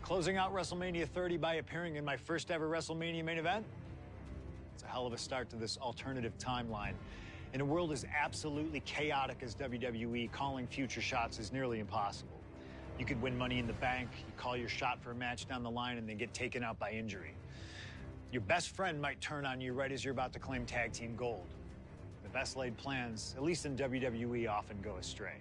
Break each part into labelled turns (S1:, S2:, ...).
S1: Closing out WrestleMania 30 by appearing in my first ever WrestleMania main event? It's a hell of a start to this alternative timeline. In a world as absolutely chaotic as WWE, calling future shots is nearly impossible. You could win Money in the Bank, you call your shot for a match down the line, and then get taken out by injury. Your best friend might turn on you right as you're about to claim tag team gold. The best laid plans, at least in WWE, often go astray.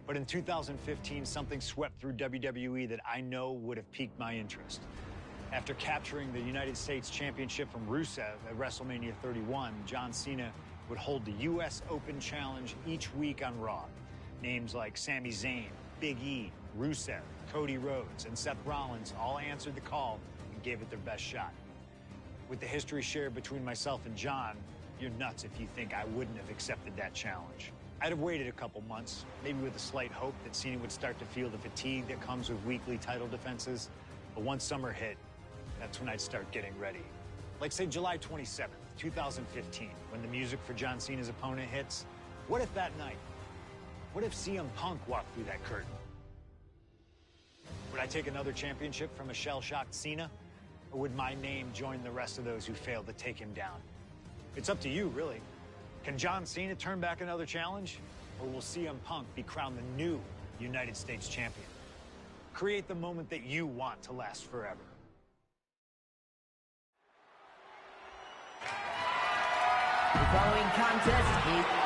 S1: But in 2015, something swept through WWE that I know would have piqued my interest. After capturing the United States Championship from Rusev at WrestleMania 31, John Cena would hold the U.S. Open Challenge each week on Raw. Names like Sami Zayn, Big E, Rusev, Cody Rhodes, and Seth Rollins all answered the call and gave it their best shot. With the history shared between myself and John, you're nuts if you think I wouldn't have accepted that challenge. I'd have waited a couple months, maybe with a slight hope that Cena would start to feel the fatigue that comes with weekly title defenses. But once summer hit, that's when I'd start getting ready. Like, say, July 27th, 2015, when the music for John Cena's opponent hits. What if that night? What if CM Punk walked through that curtain? Would I take another championship from a shell-shocked Cena? Or would my name join the rest of those who failed to take him down? It's up to you, really. Can John Cena turn back another challenge? Or will CM Punk be crowned the new United States champion? Create the moment that you want to last forever.
S2: The following contest is...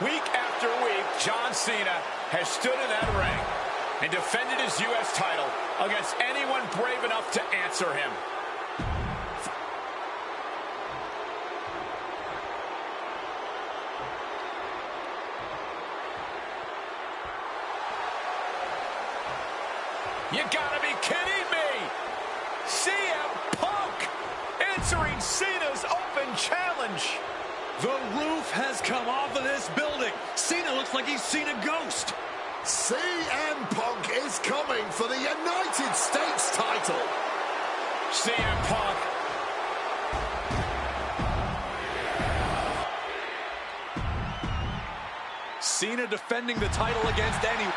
S3: Week after week, John Cena has stood in that ring and defended his U.S. title against anyone brave enough to answer him. You gotta be kidding me! CM Punk answering Cena's open challenge.
S4: The roof has come off of this building. Cena looks like he's seen a ghost.
S5: CM Punk is coming for the United States title.
S3: CM Punk.
S4: Cena defending the title against any...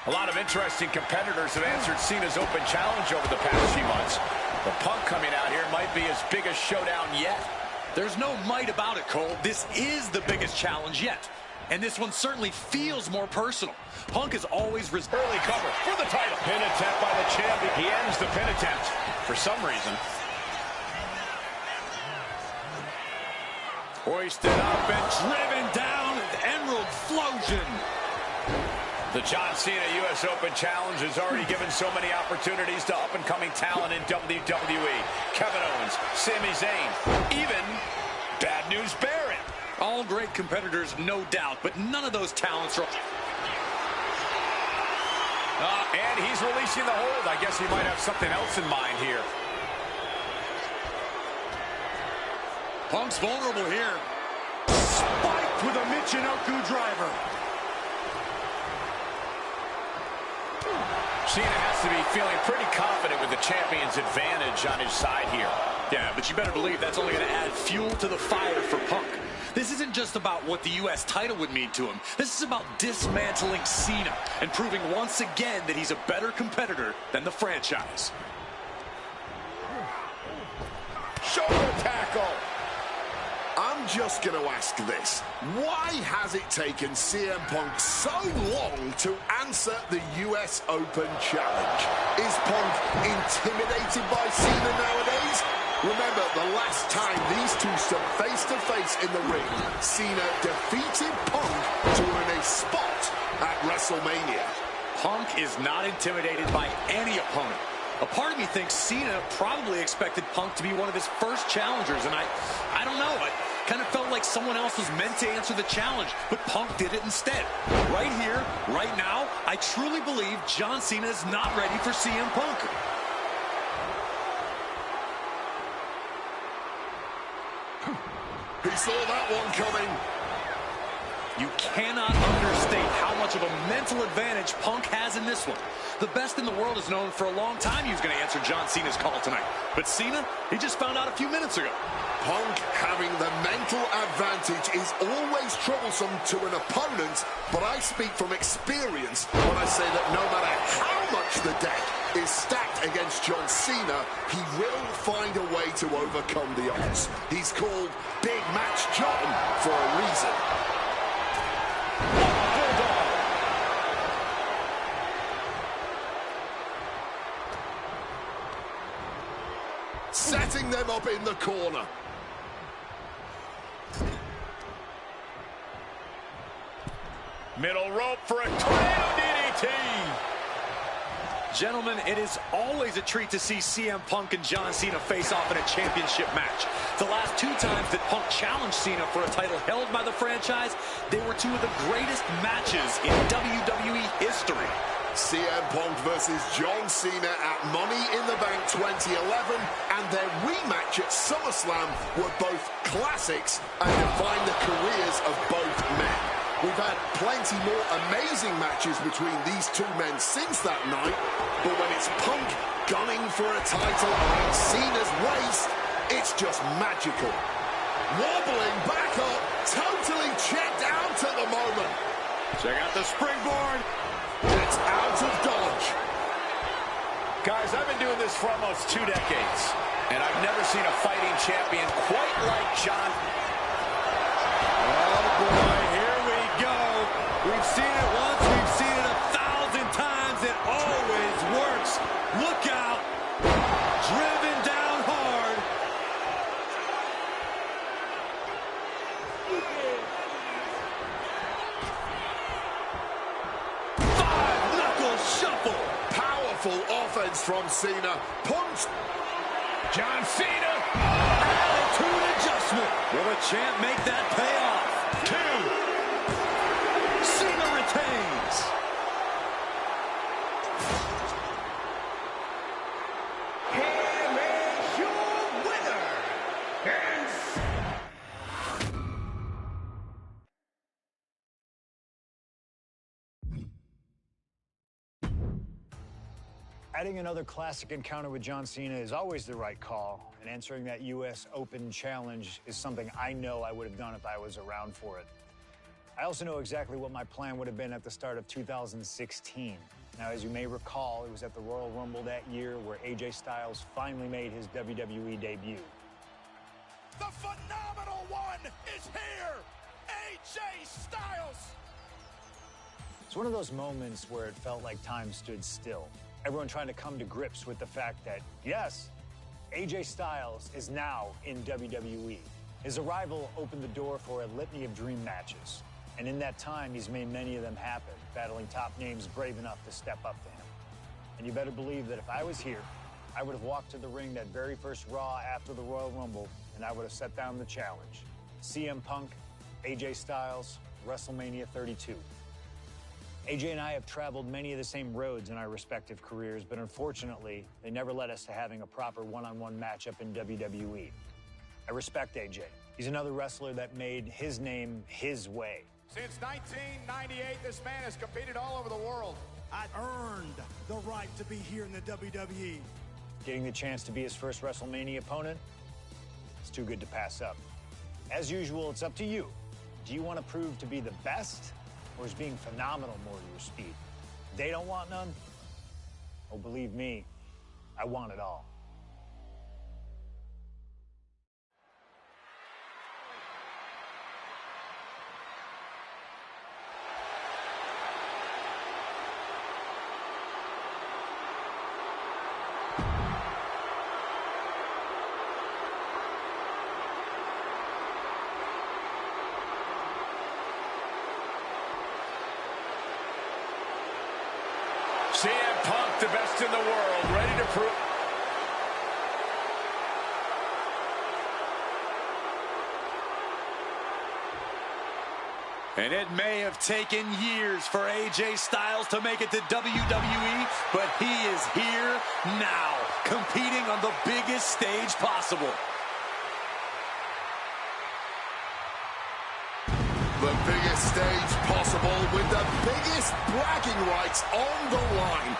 S3: A lot of interesting competitors have answered Cena's open challenge over the past few months. The Punk coming out here might be his biggest showdown yet.
S4: There's no might about it, Cole. This is the biggest challenge yet. And this one certainly feels more personal. Punk is always...
S3: Early cover for the title. Pin attempt by the champion. He ends the pin attempt for some reason. Hoisted up and
S4: driven down. Emerald Flosion.
S3: The John Cena U.S. Open Challenge has already given so many opportunities to up-and-coming talent in WWE. Kevin Owens, Sami Zayn, even Bad News Barrett.
S4: All great competitors, no doubt, but none of those talents are...
S3: And he's releasing the hold. I guess he might have something else in mind here.
S4: Punk's vulnerable here. Spiked with a Michinoku driver.
S3: Cena has to be feeling pretty confident with the champion's advantage on his side here.
S4: Yeah, but you better believe that's only going to add fuel to the fire for Punk. This isn't just about what the U.S. title would mean to him. This is about dismantling Cena and proving once again that he's a better competitor than the franchise.
S3: Shoulder tackle.
S5: I'm just going to ask this. Why has it taken CM Punk so long to answer the US Open Challenge? Is Punk intimidated by Cena nowadays? Remember, the last time these two stood face-to-face in the ring, Cena defeated Punk to earn a spot at WrestleMania.
S4: Punk is not intimidated by any opponent. A part of me thinks Cena probably expected Punk to be one of his first challengers, and I don't know. I kind of felt like someone else was meant to answer the challenge, but Punk did it instead. Right here, right now, I truly believe John Cena is not ready for CM Punk.
S5: He saw that one coming.
S4: You cannot understate how much of a mental advantage Punk has in this one. The best in the world has known for a long time he was going to answer John Cena's call tonight. But Cena, he just found out a few minutes ago.
S5: Punk having the mental advantage is always troublesome to an opponent, but I speak from experience when I say that no matter how much the deck is stacked against John Cena, he will find a way to overcome the odds. He's called Big Match John for a reason. Setting them up in the corner.
S3: Middle rope for a tornado DDT.
S4: Gentlemen, it is always a treat to see CM Punk and John Cena face off in a championship match. The last two times that Punk challenged Cena for a title held by the franchise, they were two of the greatest matches in WWE history.
S5: CM Punk versus John Cena at Money in the Bank 2011 and their rematch at SummerSlam were both classics and defined the careers of both men. We've had plenty more amazing matches between these two men since that night, but when it's Punk gunning for a title around Cena's waist, it's just magical. Wobbling back up, totally checked out at the moment.
S3: Check out the springboard.
S5: Gets out of dodge.
S3: Guys, I've been doing this for almost 2 decades, and I've never seen a fighting champion quite like John.
S4: Oh boy, here we go. We've seen it once, we've seen it 1,000 times. It always works. Look out. Driven down hard. Five-knuckle shuffle.
S5: Powerful offense from Cena. Punch.
S3: John Cena.
S4: Attitude adjustment. Will the champ make that pay off? 2. Cena retains.
S2: Here is your winner.
S1: Adding another classic encounter with John Cena is always the right call, and answering that U.S. Open challenge is something I know I would have done if I was around for it. I also know exactly what my plan would have been at the start of 2016. Now, as you may recall, it was at the Royal Rumble that year where AJ Styles finally made his WWE debut.
S3: The phenomenal one is here, AJ Styles.
S1: It's one of those moments where it felt like time stood still. Everyone trying to come to grips with the fact that, yes, AJ Styles is now in WWE. His arrival opened the door for a litany of dream matches. And in that time, he's made many of them happen, battling top names brave enough to step up to him. And you better believe that if I was here, I would have walked to the ring that very first Raw after the Royal Rumble, and I would have set down the challenge. CM Punk, AJ Styles, WrestleMania 32. AJ and I have traveled many of the same roads in our respective careers, but unfortunately, they never led us to having a proper one-on-one matchup in WWE. I respect AJ. He's another wrestler that made his name his way.
S3: Since 1998, this man has competed all over the world.
S6: I earned the right to be here in the WWE.
S1: Getting the chance to be his first WrestleMania opponent, it's too good to pass up. As usual, it's up to you. Do you want to prove to be the best, or is being phenomenal more to your speed? They don't want none? Oh, believe me, I want it all.
S3: CM Punk, the best in the world, ready to prove.
S4: And it may have taken years for AJ Styles to make it to WWE, but he is here now, competing on the biggest stage possible.
S5: The biggest stage possible with the biggest bragging rights on the line.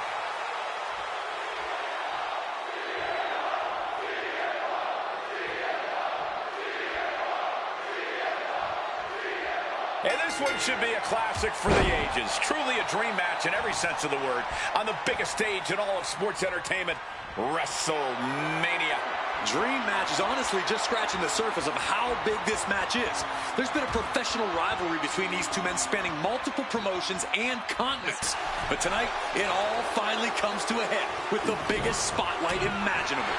S3: And this one should be a classic for the ages. Truly a dream match in every sense of the word. On the biggest stage in all of sports entertainment, WrestleMania.
S4: Dream match is honestly just scratching the surface of how big this match is. There's been a professional rivalry between these two men spanning multiple promotions and continents. But tonight, it all finally comes to a head with the biggest spotlight imaginable.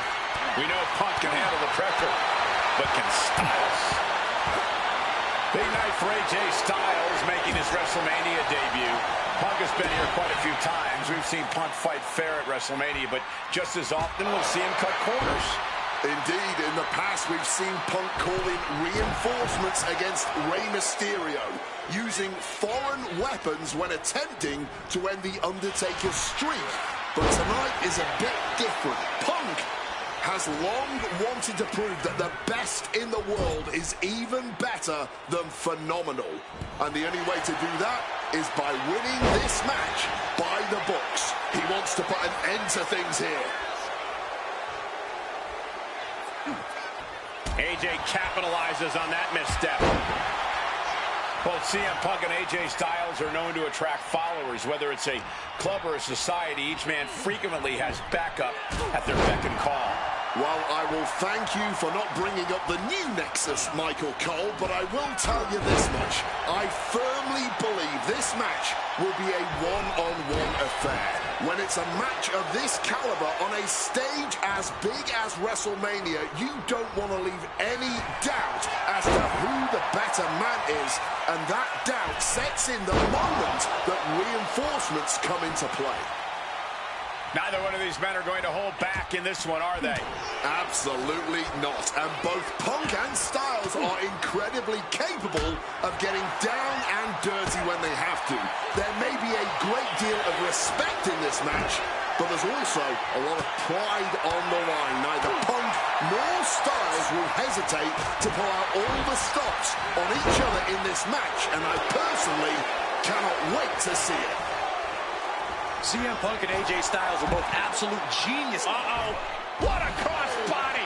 S3: We know Punk can handle the pressure, but can Styles? Big night for AJ Styles making his WrestleMania debut. Punk has been here quite a few times. We've seen Punk fight fair at WrestleMania, but just as often we'll see him cut corners.
S5: Indeed, in the past we've seen Punk calling reinforcements against Rey Mysterio, using foreign weapons when attempting to end the Undertaker's streak. But tonight is a bit different. Punk has long wanted to prove that the best in the world is even better than phenomenal. And the only way to do that is by winning this match by the books. He wants to put an end to things here.
S3: AJ capitalizes on that misstep. Both CM Punk and AJ Styles are known to attract followers. Whether it's a club or a society, each man frequently has backup at their beck and call.
S5: Well, I will thank you for not bringing up the new Nexus, Michael Cole, but I will tell you this much. I firmly believe this match will be a one-on-one affair. When it's a match of this caliber on a stage as big as WrestleMania, you don't want to leave any doubt as to who the better man is, and that doubt sets in the moment that reinforcements come into play.
S3: Neither one of these men are going to hold back in this one, are they?
S5: Absolutely not. And both Punk and Styles are incredibly capable of getting down and dirty when they have to. There may be a great deal of respect in this match, but there's also a lot of pride on the line. Neither Punk nor Styles will hesitate to pull out all the stops on each other in this match, and I personally cannot wait to see it.
S4: CM Punk and AJ Styles are both absolute geniuses.
S3: Uh-oh. What a crossbody.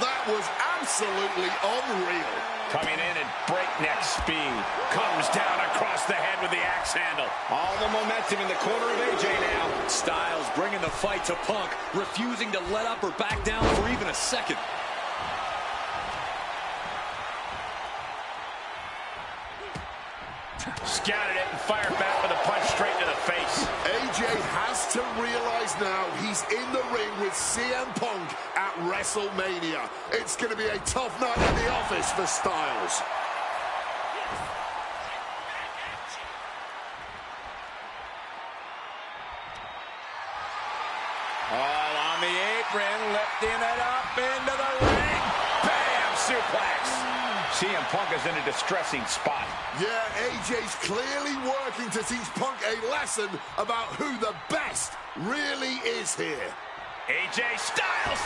S5: That was absolutely unreal.
S3: Coming in at breakneck speed. Comes down across the head with the axe handle. All the momentum in the corner of AJ now.
S4: Styles bringing the fight to Punk, refusing to let up or back down for even a second.
S3: Scouted it and fired back with a punch straight to the face.
S5: AJ has to realize now he's in the ring with CM Punk at WrestleMania. It's going to be a tough night in the office for Styles.
S3: All on the apron, lifting it up into the ring. Bam! Suplex. CM Punk is in a distressing spot.
S5: Yeah, AJ's clearly working to teach Punk a lesson about who the best really is here.
S3: AJ Styles,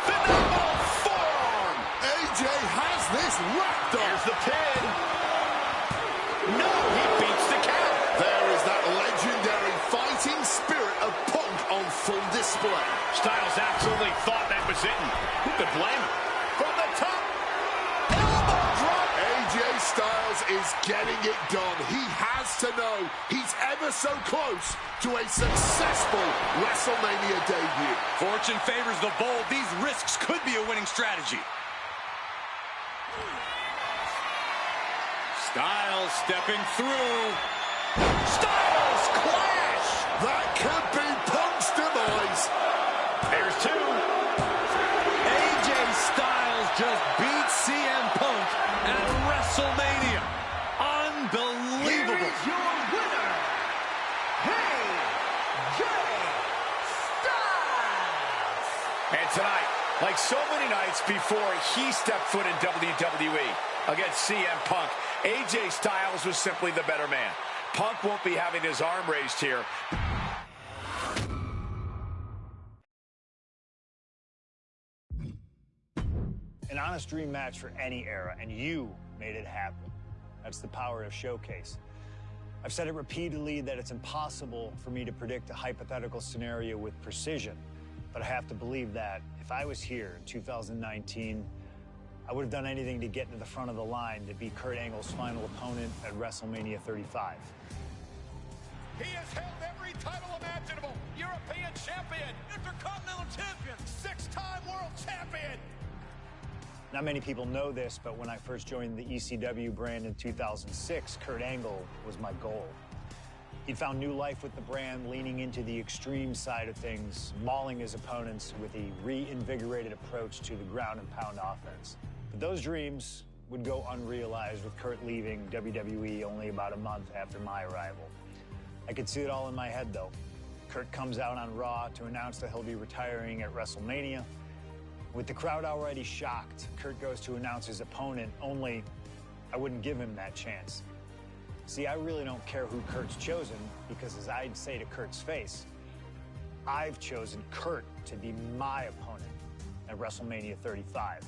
S3: phenomenal forearm.
S5: AJ has this wrapped up.
S3: Here's the pin. No, he beats the count.
S5: There is that legendary fighting spirit of Punk on full display.
S3: Styles absolutely thought that was it. Who could blame him? From the top.
S5: AJ Styles is getting it done. He has to know he's ever so close to a successful WrestleMania debut.
S4: Fortune favors the bold. These risks could be a winning strategy. Styles stepping through.
S3: Styles clash.
S5: That could be Punk's demise.
S3: There's two.
S4: AJ Styles just beat CM Punk at WrestleMania. Unbelievable.
S2: Here is your winner, AJ Styles.
S3: And tonight, like so many nights before he stepped foot in WWE against CM Punk, AJ Styles was simply the better man. Punk won't be having his arm raised here.
S1: An honest dream match for any era, and you made it happen. That's the power of Showcase. I've said it repeatedly that it's impossible for me to predict a hypothetical scenario with precision, but I have to believe that if I was here in 2019, I would have done anything to get into the front of the line to be Kurt Angle's final opponent at WrestleMania 35.
S2: He has held every title imaginable. European champion, Intercontinental champion, 6-time world champion.
S1: Not many people know this, but when I first joined the ECW brand in 2006, Kurt Angle was my goal. He'd found new life with the brand, leaning into the extreme side of things, mauling his opponents with a reinvigorated approach to the ground and pound offense. But those dreams would go unrealized with Kurt leaving WWE only about a month after my arrival. I could see it all in my head, though. Kurt comes out on Raw to announce that he'll be retiring at WrestleMania. With the crowd already shocked, Kurt goes to announce his opponent, only I wouldn't give him that chance. See, I really don't care who Kurt's chosen, because as I'd say to Kurt's face, I've chosen Kurt to be my opponent at WrestleMania 35.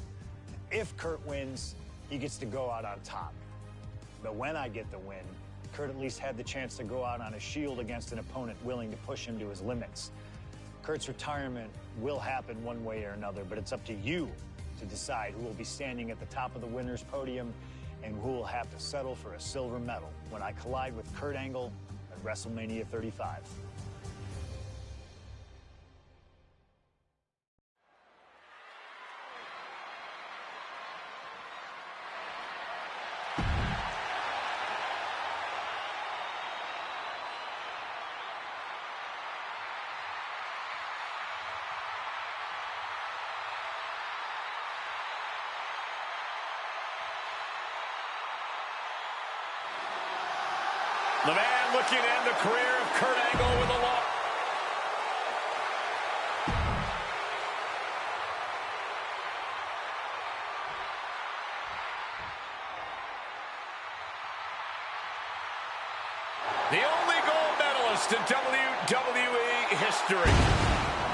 S1: If Kurt wins, he gets to go out on top. But when I get the win, Kurt at least had the chance to go out on a shield against an opponent willing to push him to his limits. Kurt's retirement will happen one way or another, but it's up to you to decide who will be standing at the top of the winner's podium and who will have to settle for a silver medal when I collide with Kurt Angle at WrestleMania 35.
S3: The man looking to end the career of Kurt Angle with a loss. The only gold medalist in WWE history.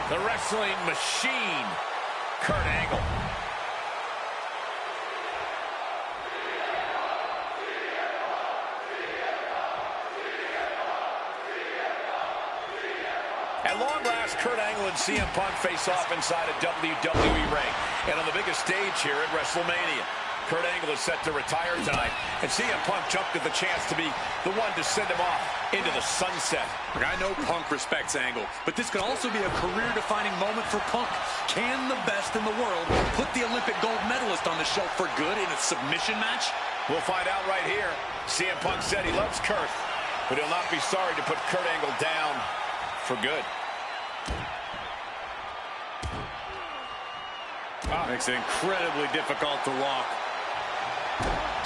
S3: The wrestling machine, Kurt Angle. At long last, Kurt Angle and CM Punk face off inside a WWE ring. And on the biggest stage here at WrestleMania. Kurt Angle is set to retire tonight, and CM Punk jumped at the chance to be the one to send him off into the sunset.
S4: Look, I know Punk respects Angle, but this could also be a career-defining moment for Punk. Can the best in the world put the Olympic gold medalist on the shelf for good in a submission match?
S3: We'll find out right here. CM Punk said he loves Kurt, but he'll not be sorry to put Kurt Angle down for good.
S4: Makes it incredibly difficult to walk.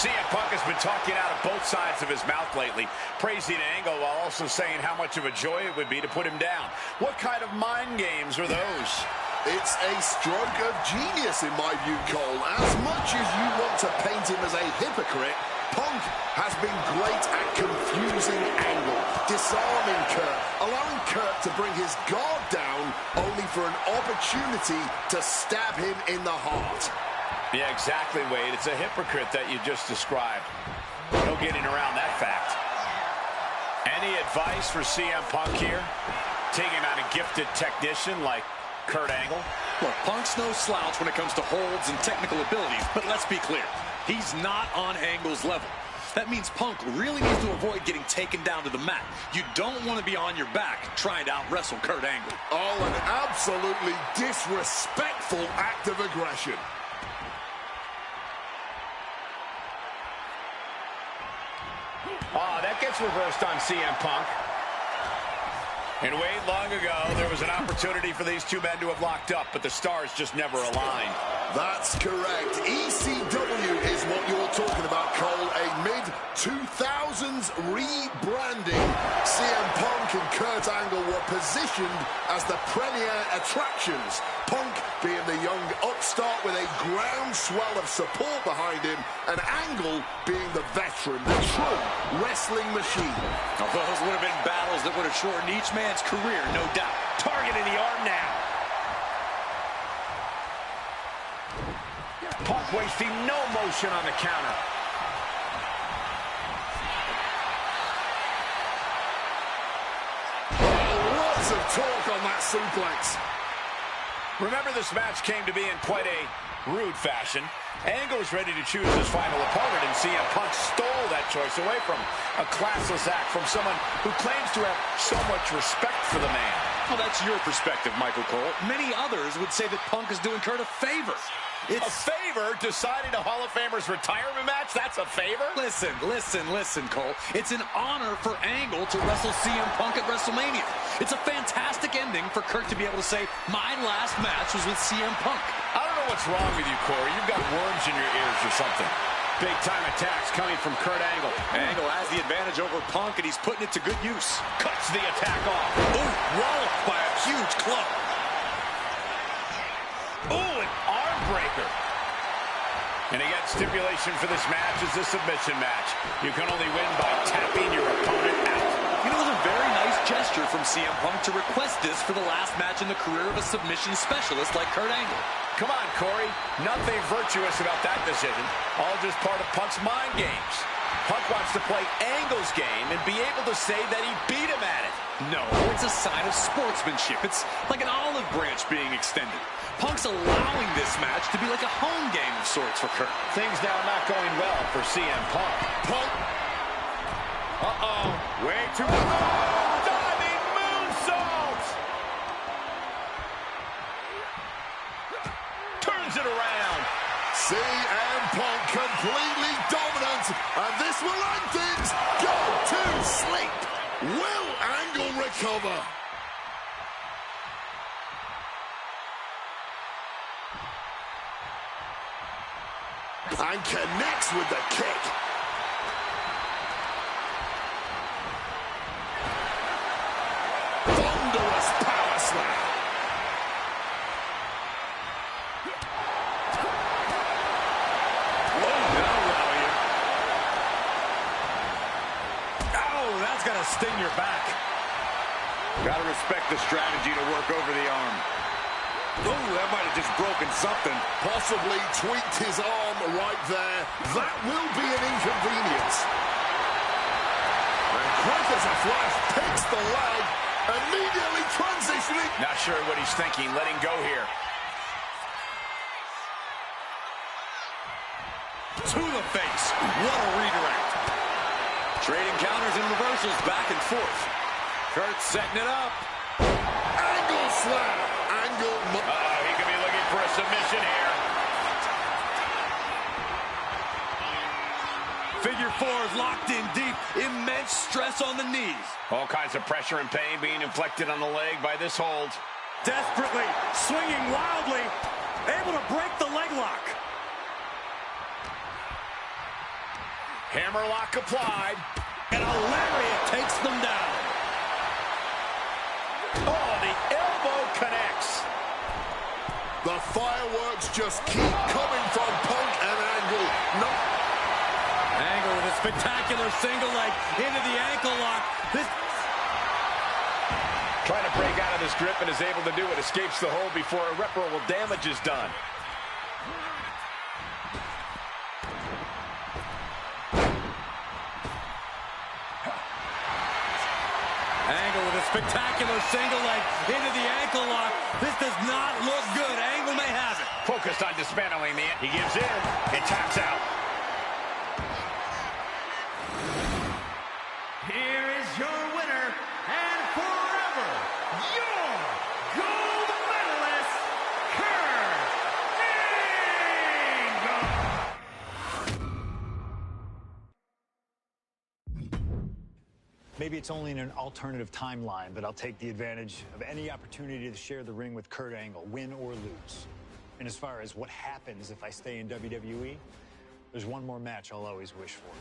S3: CM Punk has been talking out of both sides of his mouth lately, praising Angle while also saying how much of a joy it would be to put him down. What kind of mind games are those?
S5: It's a stroke of genius in my view, Cole. As much as you want to paint him as a hypocrite, Punk has been great at confusing Angle, disarming Kurt, allowing Kurt to bring his guard down only for an opportunity to stab him in the heart.
S3: Yeah, exactly, Wade. It's a hypocrite that you just described. No getting around that fact. Any advice for CM Punk here? Taking on a gifted technician like Kurt Angle?
S4: Look, Punk's no slouch when it comes to holds and technical abilities, but let's be clear. He's not on Angle's level. That means Punk really needs to avoid getting taken down to the mat. You don't want to be on your back trying to out-wrestle Kurt Angle.
S5: Oh, an absolutely disrespectful act of aggression.
S3: That gets reversed on CM Punk. And Wade, long ago, there was an opportunity for these two men to have locked up, but the stars just never aligned.
S5: That's correct. ECW is what you're talking about, Cole. A mid-2000s rebranding. CM Punk and Kurt Angle were positioned as the premier attractions. Punk being the young upstart with a groundswell of support behind him, and Angle being the veteran, the true wrestling machine.
S4: Now, those would have been battles that would have shortened each man's career, no doubt.
S3: Targeting the arm now. Punk wasting no motion on the counter.
S5: of torque on that suplex.
S3: Remember, this match came to be in quite a rude fashion. Angle was ready to choose his final opponent, and CM Punk stole that choice away from him. A classless act from someone who claims to have so much respect for the man.
S4: Well, that's your perspective, Michael Cole. Many others would say that Punk is doing Kurt a favor.
S3: It's a favor? Deciding a Hall of Famer's retirement match? That's a favor?
S4: Listen, Cole. It's an honor for Angle to wrestle CM Punk at WrestleMania. It's a fantastic ending for Kurt to be able to say, my last match was with CM Punk.
S3: I don't know what's wrong with you, Corey. You've got worms in your ears or something. Big-time attacks coming from Kurt Angle.
S4: Angle has the advantage over Punk, and he's putting it to good use.
S3: Cuts the attack off.
S4: Ooh, walloped by a huge club.
S3: Ooh, an arm breaker. And again, stipulation for this match is a submission match. You can only win by tapping your opponent out.
S4: You know, it was a very nice gesture from CM Punk to request this for the last match in the career of a submission specialist like Kurt Angle.
S3: Come on, Corey. Nothing virtuous about that decision. All just part of Punk's mind games. Punk wants to play Angle's game and be able to say that he beat him at it.
S4: No, it's a sign of sportsmanship. It's like an olive branch being extended. Punk's allowing this match to be like a home game of sorts for Kurt.
S3: Things now not going well for CM Punk. Punk. Uh-oh. Way too long. Diving moonsault. Turns it around.
S5: CM Punk completely dominant, and this will end things. Go to sleep. Will Angle recover? And connects with the kick. Thunderous power slam.
S4: That's gonna sting your back.
S3: Gotta respect the strategy to work over the arm.
S4: Oh, that might have just broken something.
S5: Possibly tweaked his arm right there. That will be an inconvenience. And quick as a flash, picks the leg, immediately transitioning.
S3: Not sure what he's thinking, letting go here.
S4: To the face. What a redirect. Trading counters and reversals back and forth. Kurt setting it up.
S5: Angle slam. Angle.
S3: He could be looking for a submission here.
S4: Figure fours locked in deep. Immense stress on the knees.
S3: All kinds of pressure and pain being inflicted on the leg by this hold.
S4: Desperately, swinging wildly, able to break the leg lock.
S3: Hammerlock applied.
S4: And a lariat takes them down.
S3: Oh, the elbow connects.
S5: The fireworks just keep coming from Punk and Angle. No.
S4: Angle with a spectacular single leg into the ankle lock.
S3: Trying to break out of this grip and is able to do it. Escapes the hold before irreparable damage is done.
S4: Angle with a spectacular single leg into the ankle lock. This does not look good. Angle may have it.
S3: Focused on dismantling the... He gives in and taps out.
S2: Here is your winner, and forever, your gold medalist, Kurt Angle!
S1: Maybe it's only in an alternative timeline, but I'll take the advantage of any opportunity to share the ring with Kurt Angle, win or lose. And as far as what happens if I stay in WWE, there's one more match I'll always wish for.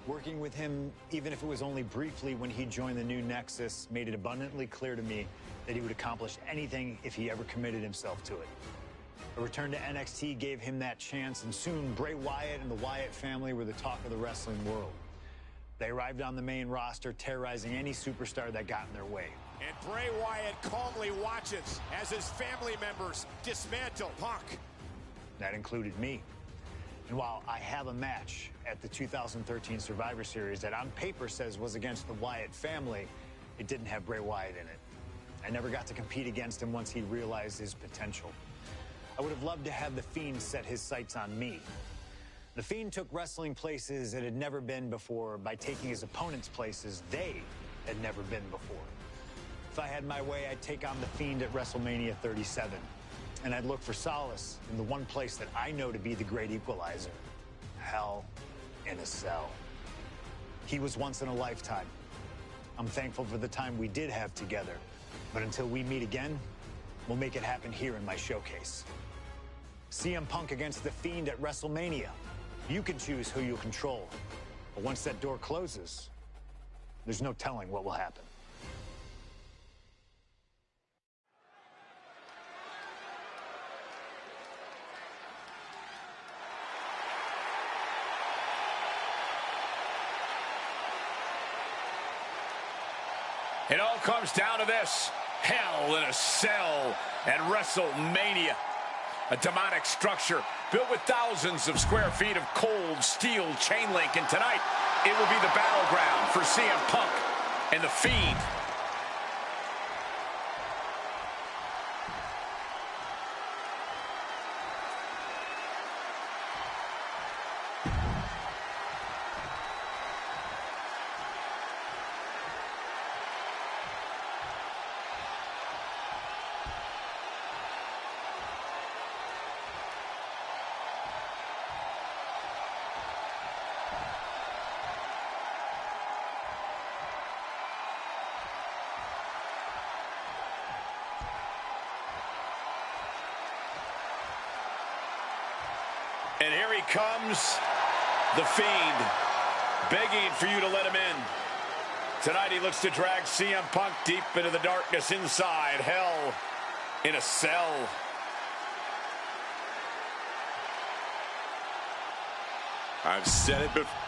S1: Working with him, even if it was only briefly when he joined the new Nexus, made it abundantly clear to me that he would accomplish anything if he ever committed himself to it. A return to NXT gave him that chance, and soon Bray Wyatt and the Wyatt family were the talk of the wrestling world. They arrived on the main roster, terrorizing any superstar that got in their way.
S2: And Bray Wyatt calmly watches as his family members dismantle Punk.
S1: That included me. And while I have a match at the 2013 Survivor Series that on paper says was against the Wyatt family, it didn't have Bray Wyatt in it. I never got to compete against him once he realized his potential. I would have loved to have The Fiend set his sights on me. The Fiend took wrestling places it had never been before by taking his opponents places they had never been before. If I had my way, I'd take on The Fiend at WrestleMania 37. And I'd look for solace in the one place that I know to be the great equalizer. Hell in a Cell. He was once in a lifetime. I'm thankful for the time we did have together. But until we meet again, we'll make it happen here in my showcase. CM Punk against The Fiend at WrestleMania. You can choose who you'll control. But once that door closes, there's no telling what will happen.
S3: It all comes down to this: Hell in a Cell and WrestleMania. A demonic structure built with thousands of square feet of cold steel chain link. And tonight, it will be the battleground for CM Punk and The Fiend. And here he comes, The Fiend, begging for you to let him in. Tonight he looks to drag CM Punk deep into the darkness inside Hell in a Cell.
S4: I've said it before.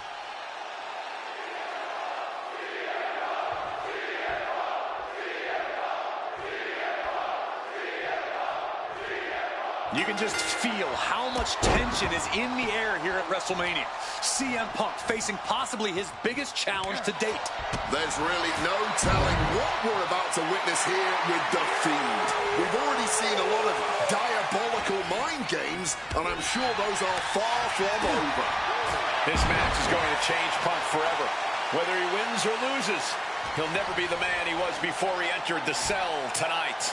S4: You can just feel how much tension is in the air here at WrestleMania. CM Punk facing possibly his biggest challenge to date.
S5: There's really no telling what we're about to witness here with The Fiend. We've already seen a lot of diabolical mind games, and I'm sure those are far from over.
S3: This match is going to change Punk forever. Whether he wins or loses, he'll never be the man he was before he entered the Cell tonight.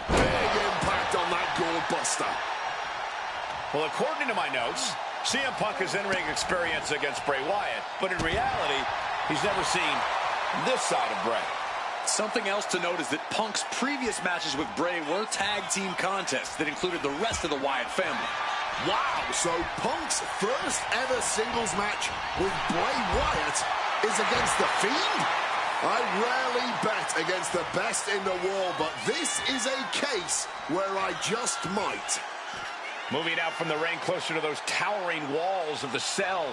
S5: Big impact on that gourd buster.
S3: Well, according to my notes, CM Punk has in-ring experience against Bray Wyatt, but in reality, he's never seen this side of Bray.
S4: Something else to note is that Punk's previous matches with Bray were tag team contests that included the rest of the Wyatt family.
S5: Wow, so Punk's first ever singles match with Bray Wyatt is against The Fiend? I rarely bet against the best in the world, but this is a case where I just might.
S3: Moving out from the ring closer to those towering walls of the Cell.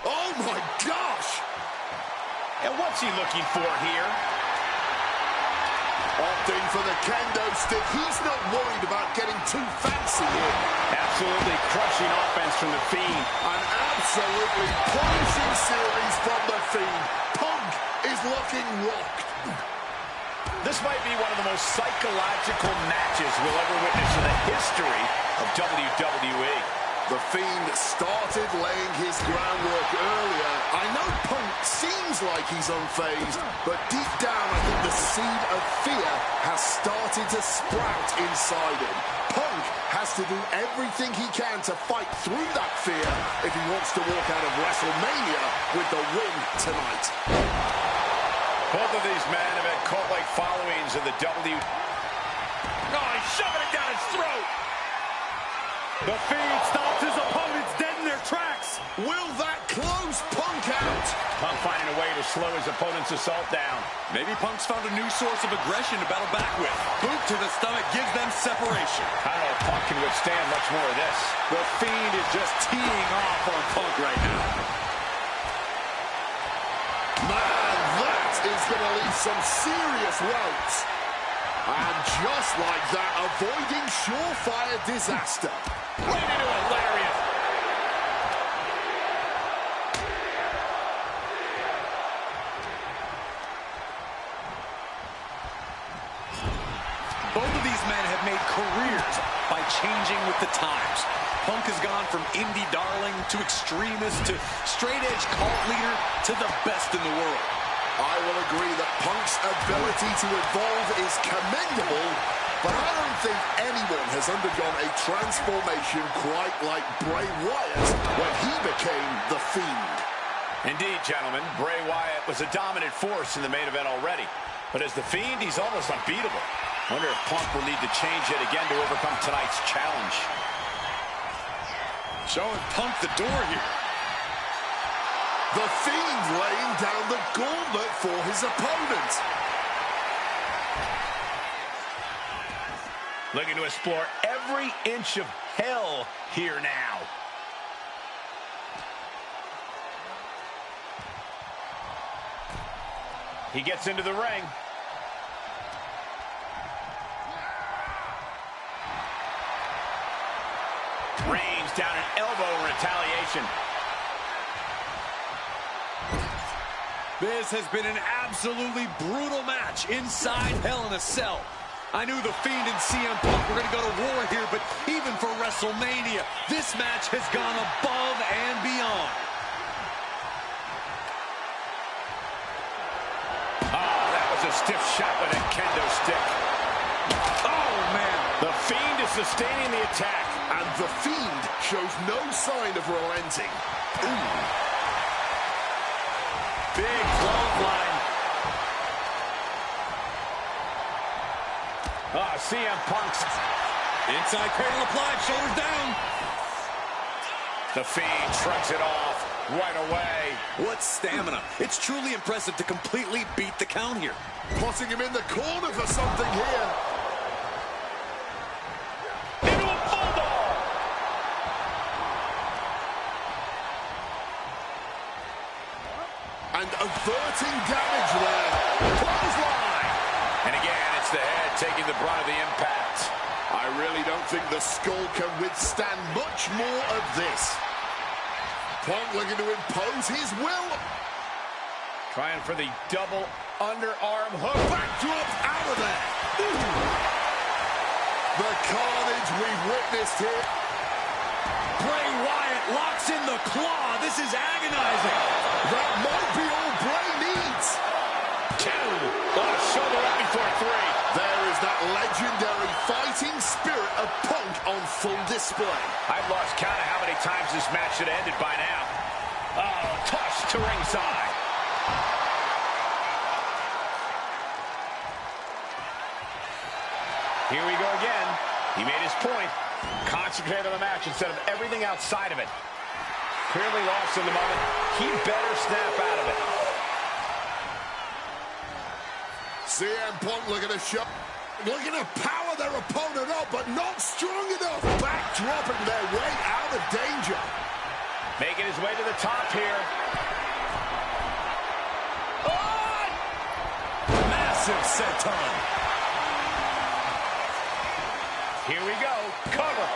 S5: Oh my gosh!
S3: And what's he looking for here?
S5: Opting for the kendo stick. He's not worried about getting too fancy here.
S3: Absolutely crushing offense from The Fiend.
S5: An absolutely punishing series from The Fiend. Punk is looking rocked.
S3: This might be one of the most psychological matches we'll ever witness in the history of WWE.
S5: The Fiend started laying his groundwork earlier. I know Punk seems like he's unfazed, but deep down I think the seed of fear has started to sprout inside him. Punk has to do everything he can to fight through that fear if he wants to walk out of WrestleMania with the win tonight.
S3: Both of these men have had cult-like followings in the WWE. Oh, he's shoving it down his throat!
S4: The Fiend stops his opponents dead in their tracks.
S5: Will that close Punk out?
S3: Punk finding a way to slow his opponent's assault down.
S4: Maybe Punk's found a new source of aggression to battle back with. Boot to the stomach gives them separation.
S3: I don't know if Punk can withstand much more of this.
S4: The Fiend is just teeing off on Punk right now.
S5: Man, that is going to leave some serious welts. And just like that, avoiding surefire disaster.
S3: Right into a lariat.
S4: the times. Punk has gone from indie darling to extremist to straight-edge cult leader to the best in the world.
S5: I will agree that Punk's ability to evolve is commendable, but I don't think anyone has undergone a transformation quite like Bray Wyatt when he became The Fiend.
S3: Indeed, gentlemen, Bray Wyatt was a dominant force in the main event already. But as The Fiend, he's almost unbeatable. Wonder if Punk will need to change it again to overcome tonight's challenge.
S4: Showing Punk the door here.
S5: The Fiend laying down the gauntlet for his opponent.
S3: Looking to explore every inch of hell here now. He gets into the ring. Reigns down an elbow in retaliation.
S4: This has been an absolutely brutal match inside Hell in a Cell. I knew The Fiend and CM Punk were going to go to war here, but even for WrestleMania, this match has gone above and beyond.
S3: Oh, that was a stiff shot with a kendo stick.
S4: Oh, man.
S3: The Fiend is sustaining the attack.
S5: And The Fiend shows no sign of relenting. Ooh.
S3: Big clothesline. CM Punk's
S4: inside cradle applied, shoulders down.
S3: The Fiend shrugs it off right away.
S4: What stamina. It's truly impressive to completely beat the count here.
S5: Putting him in the corner for something here.
S3: Into a bulldog.
S5: And averting damage there. Clothesline.
S3: And again, it's the head taking the brunt of the impact.
S5: I really don't think the skull can withstand much more of this. Punk looking to impose his will.
S3: Trying for the double underarm hook.
S5: Backdrop out of there. Ooh. The carnage we've witnessed here.
S4: Bray Wyatt locks in the claw. This is agonizing.
S5: That might be all Bray needs.
S3: 2. On a shoulder up before 3.
S5: There is that legendary fighting spirit of Punk on full display.
S3: I've lost count of how many times this match should have ended by now. Oh, toss to ringside. Here we go again. He made his point. Concentrate on the match instead of everything outside of it. Clearly lost in the moment. He better snap out of it.
S5: CM Punk looking to show, looking to power their opponent up, but not strong enough. Backdropping their way out of danger.
S3: Making his way to the top here. Oh!
S4: Massive senton.
S3: Here we go. Cover.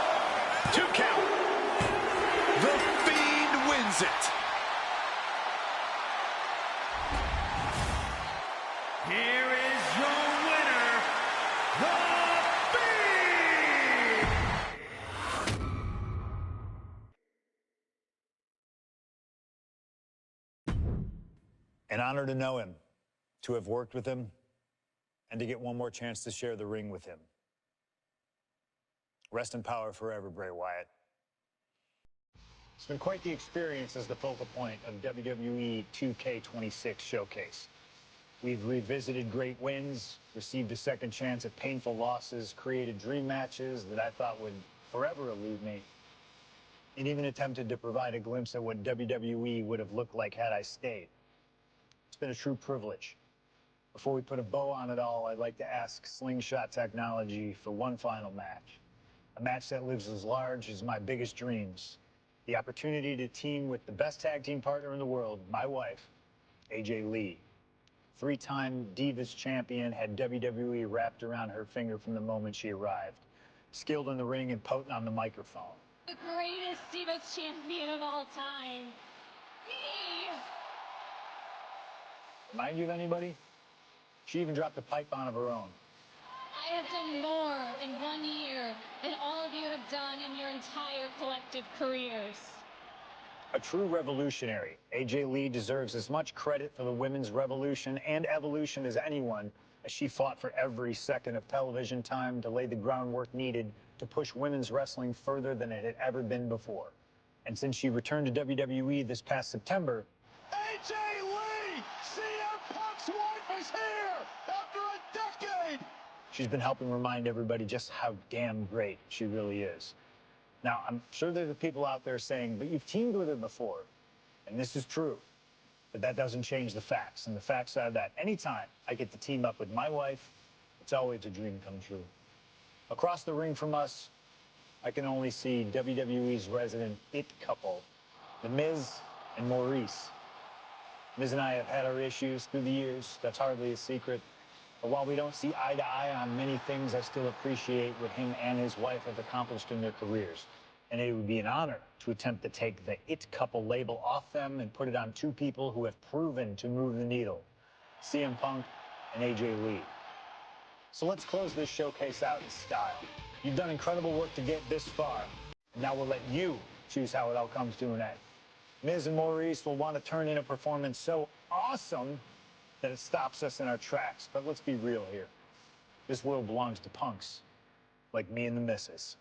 S3: 2 count.
S4: The Fiend wins it.
S6: Here is your winner, The Fiend!
S1: An honor to know him, to have worked with him, and to get one more chance to share the ring with him. Rest in power forever, Bray Wyatt. It's been quite the experience as the focal point of WWE 2K26 Showcase. We've revisited great wins, received a second chance at painful losses, created dream matches that I thought would forever elude me, and even attempted to provide a glimpse at what WWE would have looked like had I stayed. It's been a true privilege. Before we put a bow on it all, I'd like to ask Slingshot Technology for one final match. A match that lives as large as my biggest dreams. The opportunity to team with the best tag team partner in the world, my wife, AJ Lee. 3-time Divas champion, had WWE wrapped around her finger from the moment she arrived. Skilled in the ring and potent on the microphone.
S7: The greatest Divas champion of all time. Me!
S1: Remind you of anybody? She even dropped a pipe on of her own.
S7: I have done more in 1 year than all of you have done in your entire collective careers.
S1: A true revolutionary, AJ Lee deserves as much credit for the women's revolution and evolution as anyone, as she fought for every second of television time to lay the groundwork needed to push women's wrestling further than it had ever been before. And since she returned to WWE this past September,
S2: AJ Lee! CM Punk's wife is here after a decade!
S1: she's been helping remind everybody just how damn great she really is. Now, I'm sure there are people out there saying, but you've teamed with her before. And this is true. But that doesn't change the facts. And the facts are that anytime I get to team up with my wife, it's always a dream come true. Across the ring from us, I can only see WWE's resident it couple, The Miz and Maurice. Miz and I have had our issues through the years. That's hardly a secret. But while we don't see eye to eye on many things, I still appreciate what him and his wife have accomplished in their careers. And it would be an honor to attempt to take the it couple label off them and put it on two people who have proven to move the needle, CM Punk and AJ Lee. So let's close this showcase out in style. You've done incredible work to get this far, and now we'll let you choose how it all comes to an end. Miz and Maurice will want to turn in a performance so awesome that it stops us in our tracks. But let's be real here. This world belongs to punks, like me and the missus.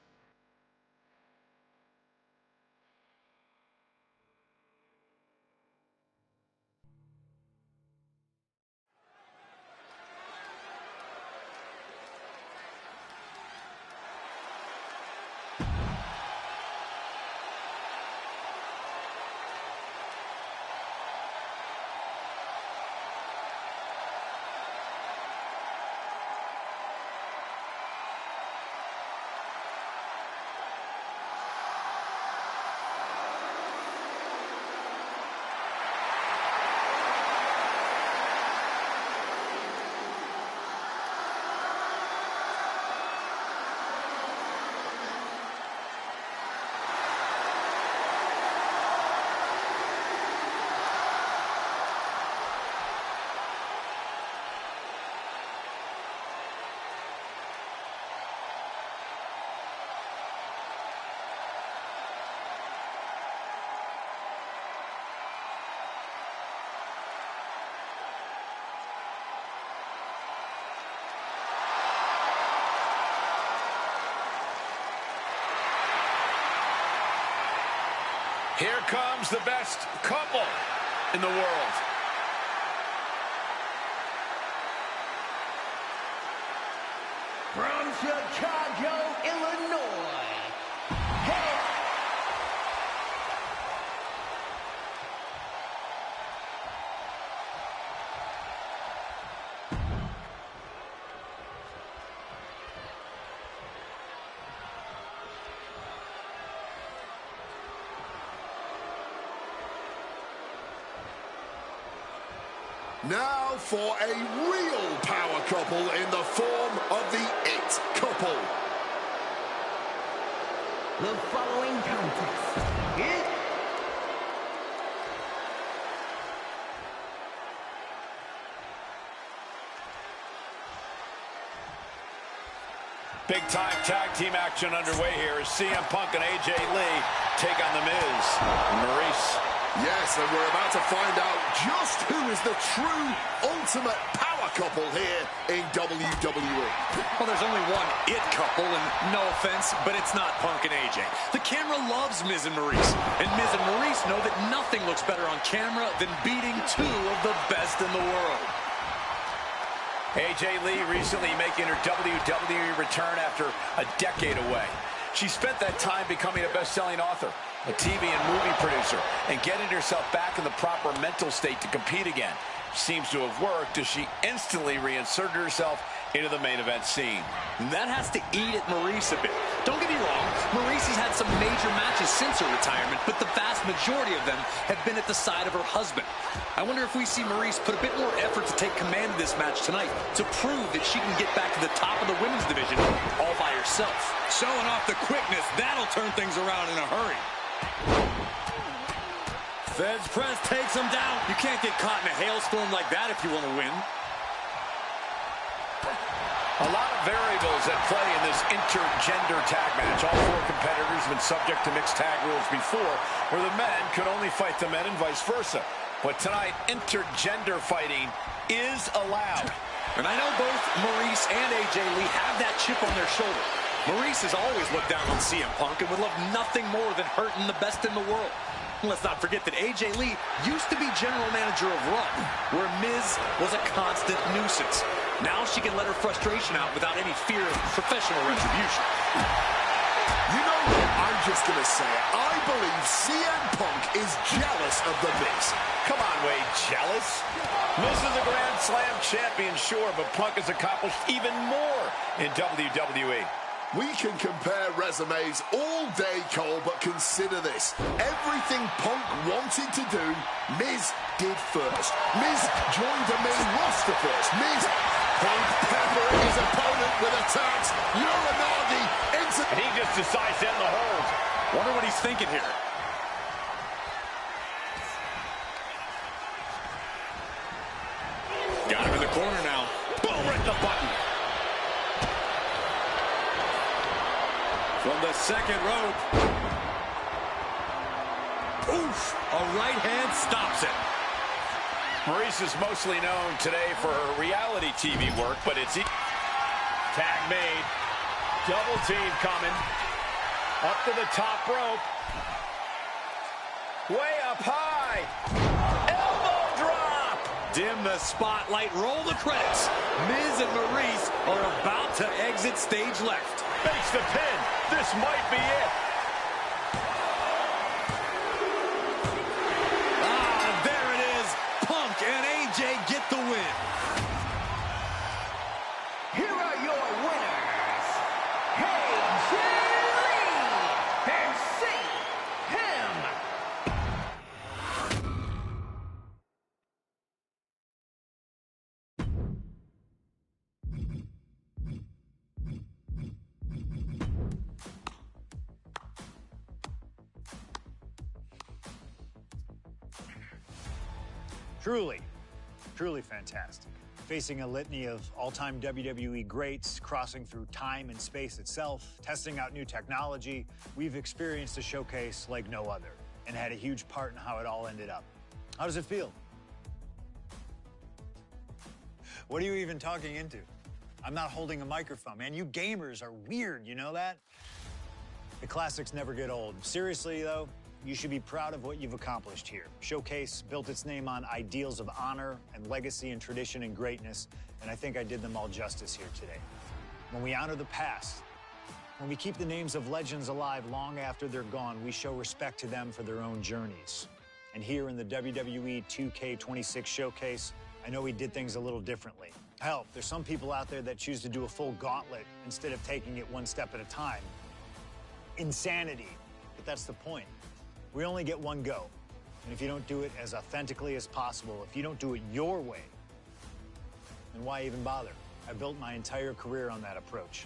S3: Here comes the best couple in the world.
S8: From Chicago, Illinois. Hey.
S5: Now for a real power couple in the form of the It Couple.
S8: The following contest is
S3: Big-time tag team action underway here as CM Punk and AJ Lee take on The Miz and Maurice.
S5: Yes, and we're about to find out just who is the true ultimate power couple here in WWE.
S4: Well, there's only one it couple, and no offense, but it's not Punk and AJ. The camera loves Miz and Maurice, and Miz and Maurice know that nothing looks better on camera than beating two of the best in the world.
S3: AJ Lee recently making her WWE return after a decade away. She spent that time becoming a best-selling author, a TV and movie producer, and getting herself back in the proper mental state to compete again. Seems to have worked as she instantly reinserted herself into the main event scene.
S4: That has to eat at Maurice a bit. Don't get me wrong, Maurice has had some major matches since her retirement, but the vast majority of them have been at the side of her husband. I wonder if we see Maurice put a bit more effort to take command of this match tonight to prove that she can get back to the top of the women's division all by herself.
S2: Showing off the quickness, that'll turn things around in a hurry. Feds press takes him down.
S4: You can't get caught in a hailstorm like that if you want to win.
S3: A lot of variables at play in this intergender tag match. All four competitors have been subject to mixed tag rules before, where the men could only fight the men and vice versa. But tonight, intergender fighting is allowed.
S4: And I know both Maurice and AJ Lee have that chip on their shoulder. Maurice has always looked down on CM Punk and would love nothing more than hurting the best in the world. And let's not forget that AJ Lee used to be general manager of Raw, where Miz was a constant nuisance. Now she can let her frustration out without any fear of professional retribution.
S5: You know what? I'm just going to say it. I believe CM Punk is jealous of The Miz.
S3: Come on, Wade, jealous? Miz is a Grand Slam champion, sure, but Punk has accomplished even more in WWE.
S5: We can compare resumes all day, Cole, but consider this. Everything Punk wanted to do, Miz did first. Miz joined the main roster first. Miz, Punk peppering his opponent with attacks. Uranagi into...
S3: And he just decides to end the hold.
S4: Wonder what he's thinking here. Got him in the corner now. Boom, right the button. From the second rope. Oof, a right hand stops it.
S3: Maurice is mostly known today for her reality TV work, but it's... Tag made. Double team coming. Up to the top rope. Way up high. Elbow drop.
S4: Dim the spotlight, roll the credits. Miz and Maurice are about to exit stage left.
S3: Makes the pin. This might be it.
S4: Ah, there it is. Punk and AJ get the win.
S8: Here are your winners, AJ Lee and CM.
S1: Truly fantastic. Facing a litany of all-time WWE greats, crossing through time and space itself, testing out new technology, we've experienced a showcase like no other and had a huge part in how it all ended up. How does it feel? What are you even talking into? I'm not holding a microphone, man. You gamers are weird, you know that? The classics never get old. Seriously, though, you should be proud of what you've accomplished here. Showcase built its name on ideals of honor and legacy and tradition and greatness, and I think I did them all justice here today. When we honor the past, when we keep the names of legends alive long after they're gone, we show respect to them for their own journeys. And here in the WWE 2K26 Showcase, I know we did things a little differently. Hell, there's some people out there that choose to do a full gauntlet instead of taking it one step at a time. Insanity, but that's the point. We only get one go. And if you don't do it as authentically as possible, if you don't do it your way, then why even bother? I built my entire career on that approach.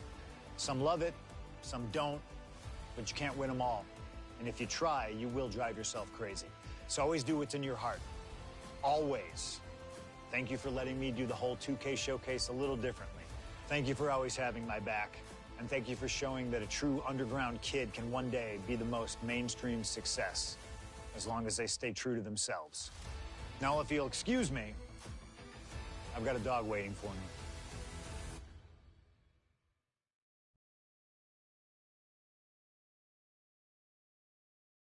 S1: Some love it, some don't, but you can't win them all. And if you try, you will drive yourself crazy. So always do what's in your heart. Always. Thank you for letting me do the whole 2K Showcase a little differently. Thank you for always having my back. And thank you for showing that a true underground kid can one day be the most mainstream success, as long as they stay true to themselves. Now, if you'll excuse me, I've got a dog waiting for me.